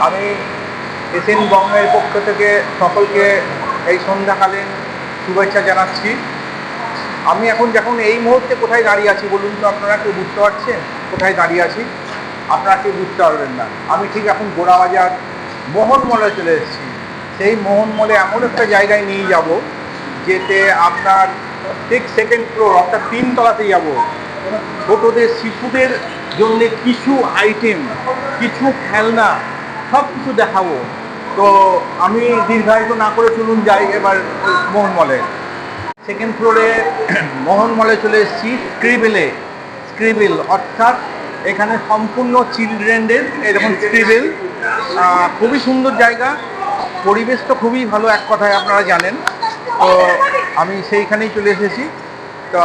আমি এসএন বঙ্গের পক্ষ থেকে সকলকে এই সন্ধ্যাকালীন শুভেচ্ছা জানাচ্ছি। আমি যখন এই মুহূর্তে কোথায় দাঁড়িয়ে আছি বলুন তো, আপনারা কেউ বুঝতে পারছেন কোথায় দাঁড়িয়ে আছি? আপনারা কেউ বুঝতে পারবেন না। আমি ঠিক এখন গোড়াবাজার মোহন মলে চলে এসেছি। সেই মোহন মলে এমন একটা জায়গায় নিয়ে যাব যেতে আপনার ঠিক সেকেন্ড ফ্লোর অর্থাৎ 3 তলাতে যাব। ছোটদের শিশুদের জন্য কিছু আইটেম, কিছু খেলনা সব কিছু দেখাবো। তো আমি দীর্ঘায়িত না করে চলুন যাই এবার মোহন মলে। সেকেন্ড ফ্লোরে মোহন মলে চলে এসেছি। স্ক্রিবেল অর্থাৎ এখানে সম্পূর্ণ চিলড্রেনদের এরকম স্ক্রিবেল। খুবই সুন্দর জায়গা, পরিবেশ তো খুবই ভালো, এক কথায় আপনারা জানেন। তো আমি সেইখানেই চলে এসেছি। তো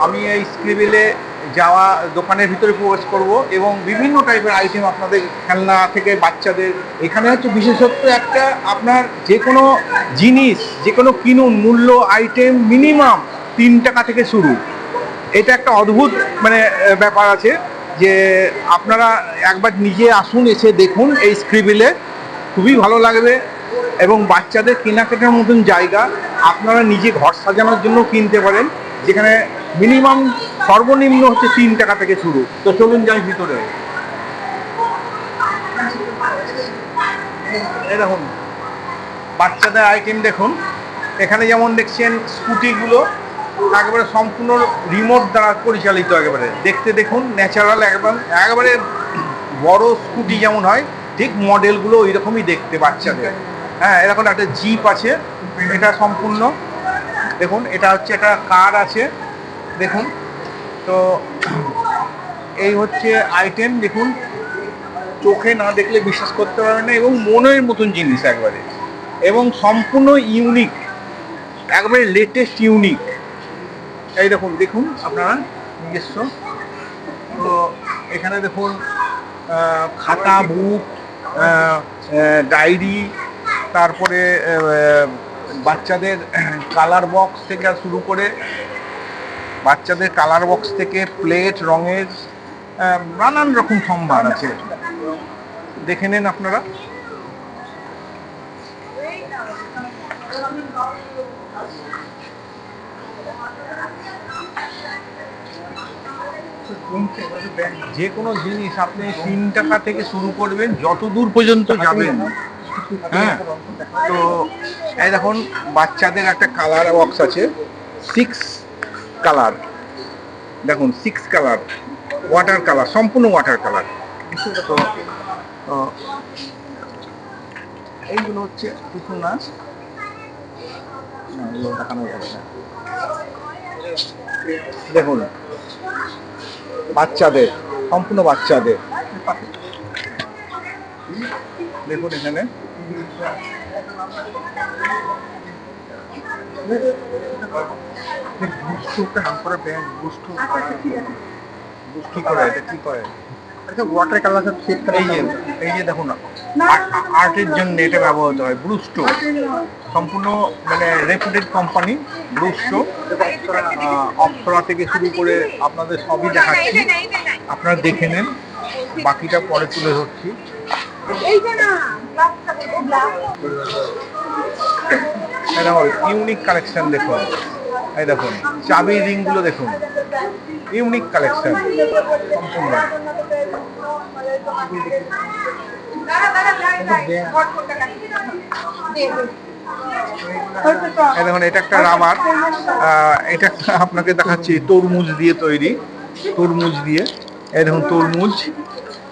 আমি এই স্ক্রিবেলে যাওয়া দোকানের ভিতরে প্রবেশ করব এবং বিভিন্ন টাইপের আইটেম আপনাদের, খেলনা থেকে বাচ্চাদের। এখানে হচ্ছে বিশেষত্ব একটা, আপনার যে কোনো জিনিস যে কোনো কিনুন, মূল্য আইটেম মিনিমাম 3 টাকা থেকে শুরু। এটা একটা অদ্ভুত মানে ব্যাপার আছে যে আপনারা একবার নিজে আসুন, এসে দেখুন এই স্ক্রিবেলে, খুবই ভালো লাগবে। এবং বাচ্চাদের কেনাকাটার মতন জায়গা, আপনারা নিজে ঘর সাজানোর জন্য কিনতে পারেন, যেখানে মিনিমাম সর্বনিম্ন হচ্ছে 3 টাকা থেকে শুরু। তো চলুন যাই ভিতরে। এই দেখুন বাচ্চাদের আইটেম দেখুন। এখানে যেমন দেখছেন স্কুটিগুলো একেবারে সম্পূর্ণ রিমোট দ্বারা পরিচালিত, একেবারে দেখতে দেখুন ন্যাচারাল, একেবারে বড় স্কুটি যেমন হয় ঠিক মডেলগুলো ওই রকমই দেখতে বাচ্চাদের। হ্যাঁ, এরকম একটা জিপ আছে, এটা সম্পূর্ণ দেখুন। এটা হচ্ছে একটা কার আছে দেখুন। তো এই হচ্ছে আইটেম দেখুন, চোখে না দেখলে বিশ্বাস করতে পারবেন না, এবং মনের মতন জিনিস একবারে, এবং সম্পূর্ণ ইউনিক, একবারে লেটেস্ট ইউনিক। এই দেখুন দেখুন আপনারা নিজস্ব। তো এখানে দেখুন খাতা, বুক, ডায়েরি, তারপরে বাচ্চাদের কালার বক্স থেকে শুরু করে, বাচ্চাদের কালার বক্স থেকে প্লেট, রঙের নানান রকম সম্ভার আছে, দেখে নেন আপনারা। যে কোনো জিনিস আপনি 3 টাকা থেকে শুরু করবেন, যত দূর পর্যন্ত যাবেন। হ্যাঁ, তো এই দেখুন বাচ্চাদের একটা কালার বক্স আছে, 6 কালার দেখুন, 6 কালার, ওয়াটার কালার, সম্পূর্ণ ওয়াটার কালার। তো এইগুলো হচ্ছে কিছু না, দেখানো যাবে না। দেখুন বাচ্চাদের, সম্পূর্ণ বাচ্চাদের দেখুন এখানে। কি করে এটা, কি করে ওয়াটার কালার? এই যে দেখুন, আর্টের জন্য এটা ব্যবহৃত হয়। ব্রুস্টো সম্পূর্ণ মানে রেপুটেড কোম্পানি, ব্রুস্টো। অপ্সরা থেকে শুরু করে আপনাদের সবই দেখাচ্ছি, আপনারা দেখে নেন, বাকিটা পরে তুলে ধরছি। ইউনিক কালেকশন দেখুন, এই দেখুন চাবির রিংগুলো দেখুন, ইউনিক কালেকশন সম্পূর্ণ। দেখুন এটা একটা রাবার, এটা আপনাকে দেখাচ্ছি তরমুজ দিয়ে তৈরি, তরমুজ দিয়ে। এই দেখুন তরমুজ,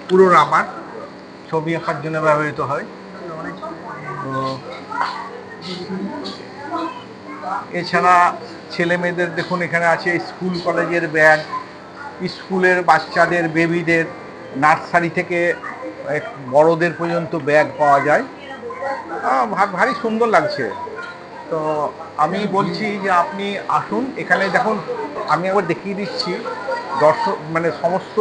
পুরো রাবার, ছবি আঁকার জন্য ব্যবহৃত হয়। এছাড়া ছেলে মেয়েদের দেখুন এখানে আছে স্কুল কলেজের ব্যাগ, স্কুলের বাচ্চাদের, বেবিদের, নার্সারি থেকে বড়দের পর্যন্ত ব্যাগ পাওয়া যায়। ভারী সুন্দর লাগছে। তো আমি বলছি যে আপনি আসুন এখানে দেখুন। আমি একবার দেখিয়ে দিচ্ছি দর্শক, মানে সমস্ত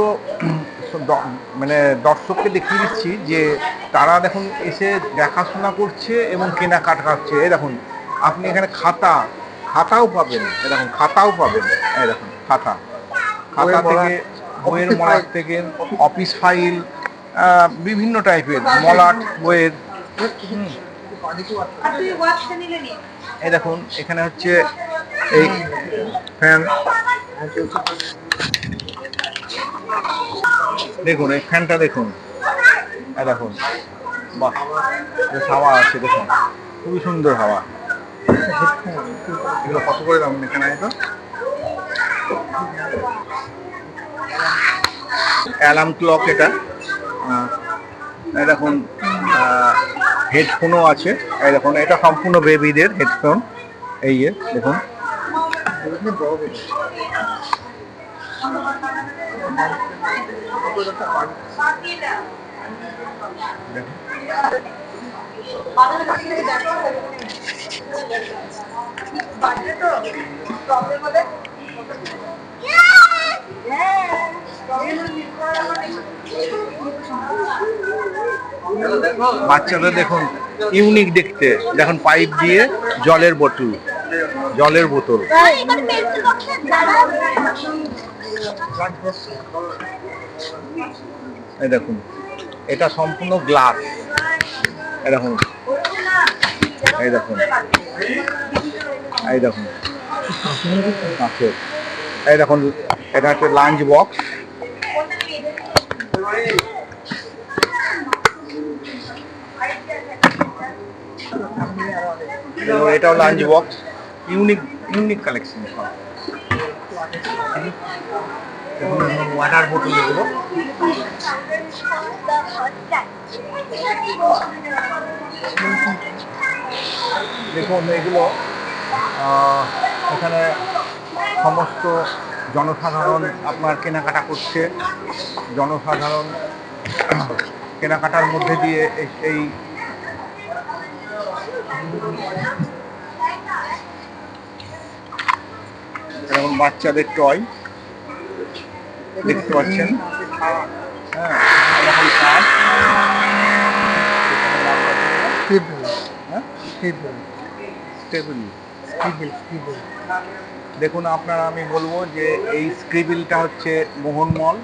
মানে দর্শককে দেখিয়ে দিচ্ছি যে তারা দেখুন এসে দেখাশোনা করছে এবং কেনাকাটা করছে। এই দেখুন আপনি এখানে খাতাও পাবেন, এরকম খাতাও পাবেন। এই দেখুন খাতা থেকে, বইয়ের মলাট থেকে, অফিস ফাইল, বিভিন্ন টাইপের মলাট বইয়ের। এই দেখুন এখানে হচ্ছে এই ফ্যান, দেখুন এই ফ্যানটা দেখুন, এই দেখুন, বাহ বেশ হাওয়া আছে, দেখুন খুবই সুন্দর হাওয়া। এগুলো কত করে দাম এখানে? তো অ্যালার্ম ক্লক এটা। এই দেখুন হেডফোনও আছে, এই দেখুন এটা সম্পূর্ণ বেবিদের হেডফোন। এই দেখুন বাচ্চাদের দেখুন ইউনিক দেখতে, দেখুন পাইপ দিয়ে জলের বোতল, এই দেখুন এটা সম্পূর্ণ গ্লাস, এই দেখুন, এই দেখুন, এই দেখুন, এই দেখুন এটা হচ্ছে লাঞ্চ বক্স। এটাও lunch box, unique collection. Water বোতল এগুলো, দেখুন এগুলো এখানে সমস্ত জনসাধারণ আপনার কেনাকাটা করছে। জনসাধারণ কেনাকাটার মধ্যে দিয়ে এই যেমন বাচ্চাদের টয় দেখতে পাচ্ছেন, দেখুন আপনারা, আমি বলবো যে এই স্ক্রিবিলটা হচ্ছে মোহনমল,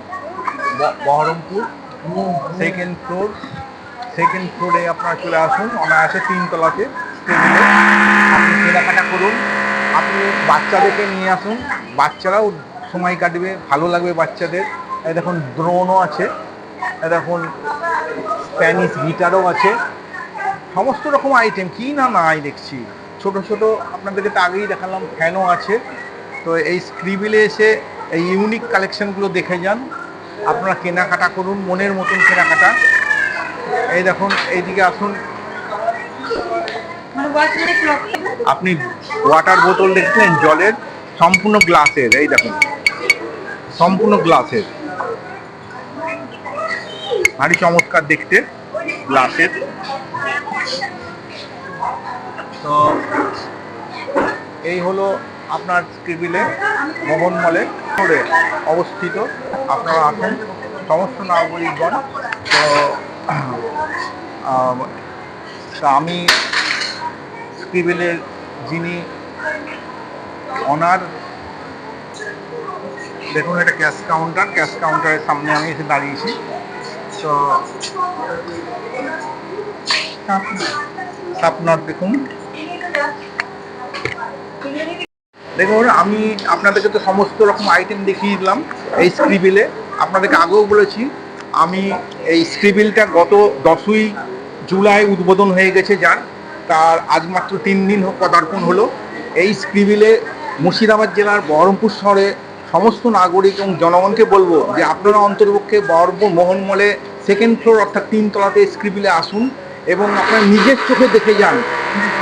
বহরমপুর, সেকেন্ড ফ্লোরে আপনারা চলে আসুন। অনায়াসে 3 তলাতে স্ক্রিবিলে আপনি কেনাকাটা করুন। আপনি বাচ্চাদেরকে নিয়ে আসুন, বাচ্চারাও সময় কাটবে, ভালো লাগবে বাচ্চাদের। এই দেখুন ড্রোনও আছে, এই দেখুন স্প্যানিশ গিটারও আছে, সমস্ত রকম আইটেম কি না নাই দেখছি। ছোট ছোট আপনাদেরকে তো আগেই দেখালাম, ফ্যানও আছে। তো এই স্ক্রিবিলে এসে এই ইউনিক কালেকশনগুলো দেখে যান, আপনারা কেনাকাটা করুন, মনের মতন কেনাকাটা। এই দেখুন এইদিকে আসুন, আপনি ওয়াটার বোতল দেখছেন জলের, সম্পূর্ণ গ্লাসের, এই দেখুন সম্পূর্ণ গ্লাসের, ভারী চমৎকার দেখতে গ্লাসের। তো এই হলো আপনার স্ক্রিবিলে মোহনমলে অবস্থিত। আপনারা আসুন সমস্ত নাগরিকগণ। তো আমি স্ক্রিবিলের যিনি অনার, দেখুন এটা ক্যাশ কাউন্টারের সামনে আমি এসে দাঁড়িয়েছি। তো আপনার দেখুন আমি আপনাদেরকে তো সমস্ত রকম আইটেম দেখিয়ে দিলাম এই স্ক্রিবিলে। আপনাদেরকে আগেও বলেছি, আমি এই স্ক্রিবিলটা গত 10ই জুলাই উদ্বোধন হয়ে গেছে, যার তার আজ মাত্র 3 দিন পদার্পণ হলো। এই স্ক্রিবিলে মুর্শিদাবাদ জেলার বহরমপুর শহরে সমস্ত নাগরিক এবং জনগণকে বলবো যে আপনারা অন্তর্পক্ষে বহরমপুর মোহনমলে সেকেন্ড ফ্লোর অর্থাৎ 3 তলাতে স্ক্রিবিলে আসুন এবং আপনারা নিজের চোখে দেখে যান।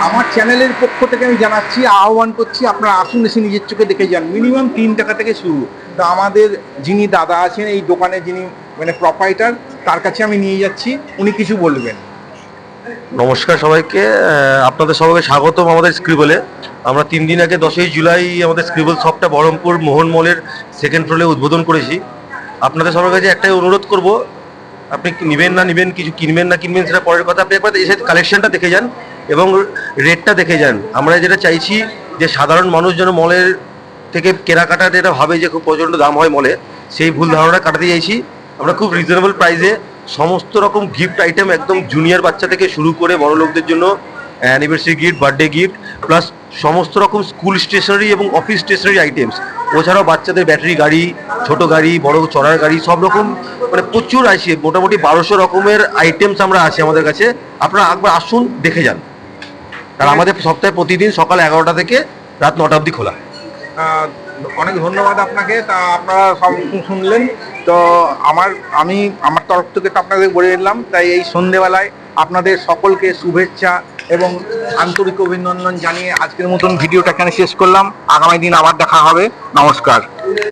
আমার চ্যানেলের পক্ষ থেকে আমি জানাচ্ছি, আহ্বান করছি, আপনারা আসুন, এসে নিজের চোখে দেখে যান। মিনিমাম 3 টাকা থেকে শুরু। তো আমাদের যিনি দাদা আছেন এই দোকানে, যিনি মানে প্রোপাইটার, তার কাছে আমি নিয়ে যাচ্ছি, উনি কিছু বলবেন। নমস্কার সবাইকে, আপনাদের সবাইকে স্বাগতম আমাদের স্ক্রিবলে। আমরা 3 দিন আগে 10ই জুলাই আমাদের স্ক্রিবল শপটা বহরমপুর মোহনমলের সেকেন্ড ফ্লোরে উদ্বোধন করেছি। আপনাদের সবার কাছে একটাই অনুরোধ করব, আপনি নেবেন না নেবেন, কিছু কিনবেন না কিনবেন সেটা পরের কথা, আপনি একবার এসে কালেকশনটা দেখে যান এবং রেটটা দেখে যান। আমরা যেটা চাইছি যে সাধারণ মানুষ যেন মলের থেকে কেনাকাটা যেটা ভাবে যে খুব প্রচণ্ড দাম হয় মলে, সেই ভুল ধারণা কাটাতে চাইছি। আমরা খুব রিজনেবল প্রাইসে সমস্ত রকম গিফট আইটেম, একদম জুনিয়র বাচ্চা থেকে শুরু করে বড় লোকদের জন্য anniversary gift, birthday gift, plus সমস্ত রকম স্কুল স্টেশনারি এবং অফিস স্টেশনারি আইটেমস। ওছাড়াও বাচ্চাদের ব্যাটারি গাড়ি, ছোট গাড়ি, বড় চড়ার গাড়ি, সব রকম মানে প্রচুর আছে। মোটামুটি 1200 রকমের আইটেমস আমরা আছে আমাদের কাছে। আপনারা একবার আসুন, দেখে যান। আর আমাদের সপ্তাহে প্রতিদিন সকাল 11টা থেকে রাত 9টা অবধি খোলা। অনেক ধন্যবাদ আপনাকে। তা আপনারা সব শুনলেন তো, আমি আমার তরফ থেকে তো আপনাদের বলে দিলাম। তাই এই সন্ধেবেলায় আপনাদের সকলকে শুভেচ্ছা এবং আন্তরিক অভিনন্দন জানিয়ে আজকের মতন ভিডিওটা এখানে শেষ করলাম। আগামী দিন আবার দেখা হবে। নমস্কার।